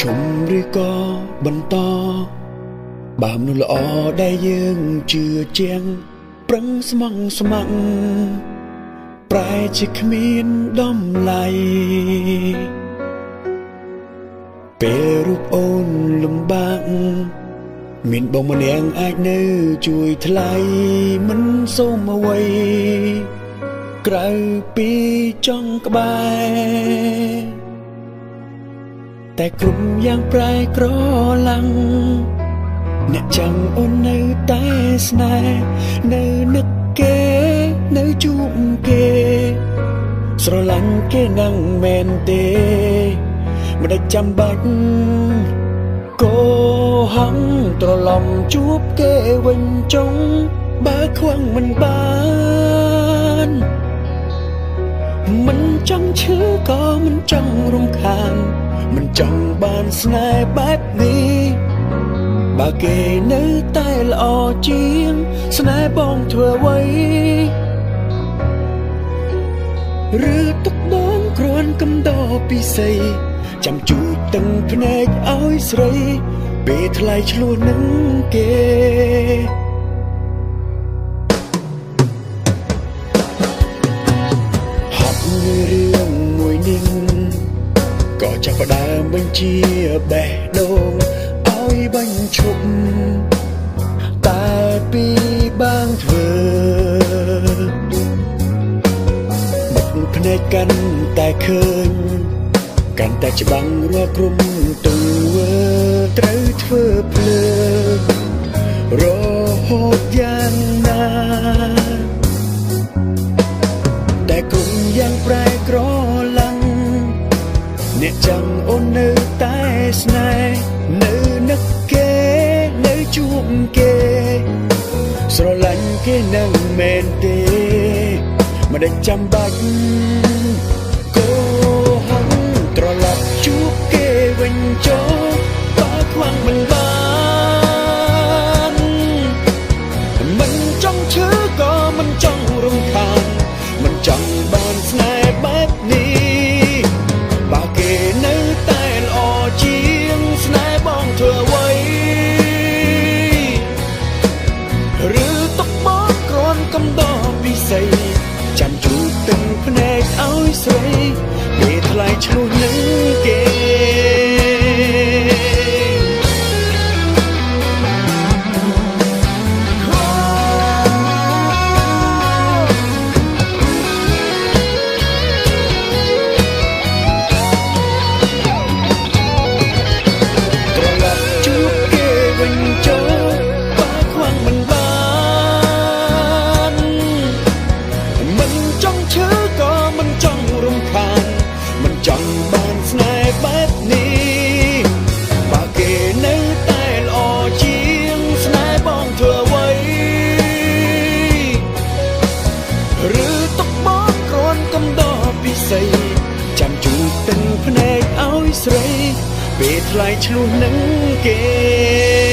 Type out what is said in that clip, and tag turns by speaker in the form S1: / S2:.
S1: ឈុំឬក៏បន្តបើមនុស្សល្អដែលយើងជឿជាងប្រឹងស្មងស្ម័គ្រប្រែជាគ្មានតម្លៃពេលរូបអូនលំបាកមានបងម្នាក់អាចនៅជួយថ្លៃមិនសូមអ្វីក្រៅពីចង់ក្បែរតែគ្រប់យ៉ាងប្រែក្រឡាំងអ្នកចាំអូននៅតែស្នេហ៍នៅនឹកគេនៅជួបគេស្រឡាញ់គេនឹងមែនទេមិនដាច់ចាំបាច់កោហងត្រឡំជួបគេវិញចុងបើខ្វាំងមិនបានមិនចង់ឈឺក៏មិនចង់រំខានមិនចង់បានស្នេហ៍បែបនេះបើគេនៅតែល្អជាងស្នេហ៍បងធ្វើអ្វីឬទុកបងគ្រាន់កំដរពិសីចាំជូតទាំងភ្នែកឲ្យស្រីពេលថ្លៃឆ្លោះនឹងគេហត់នៅរឿងមួយនេះក៏ចាប់ផ្ដើមបញ្ជាបេះដូងឲ្យបញ្ឈប់តែពីបានធ្វើមុខភ្នែកកាន់តែឃើញកាន់តែច្បាំងរាល់ក្រុមទង្វើត្រូវធ្វើភ្លើងរហូតយ៉ាងណាតែគុំយ៉ាងប្រែក្រឡាំងអ្នកចាំអូននៅតែស្នេហ៍នៅនឹកគេនៅជួបគេស្រឡាញ់គេនឹងមែនទេមិនដាច់ចាំបាច់កោហងត្រឡប់ជួបគេវិញចុះបើខ្វាំងមិនបានមិនចង់ឈឺក៏មិនចង់រំខានមិនចង់បានស្នេហ៍បែបនេះបើគេនៅតែល្អជាងស្នេហ៍បងធ្វើអ្វីឬទុកបងគ្រាន់កំដរពិសីចាំជូតទាំងភ្នែកឲ្យស្រីពេលថ្លៃឆ្លោះនឹងគេចាំជូតទាំងភ្នែកឲ្យស្រីពេលថ្លៃឆ្លោះនឹងគេ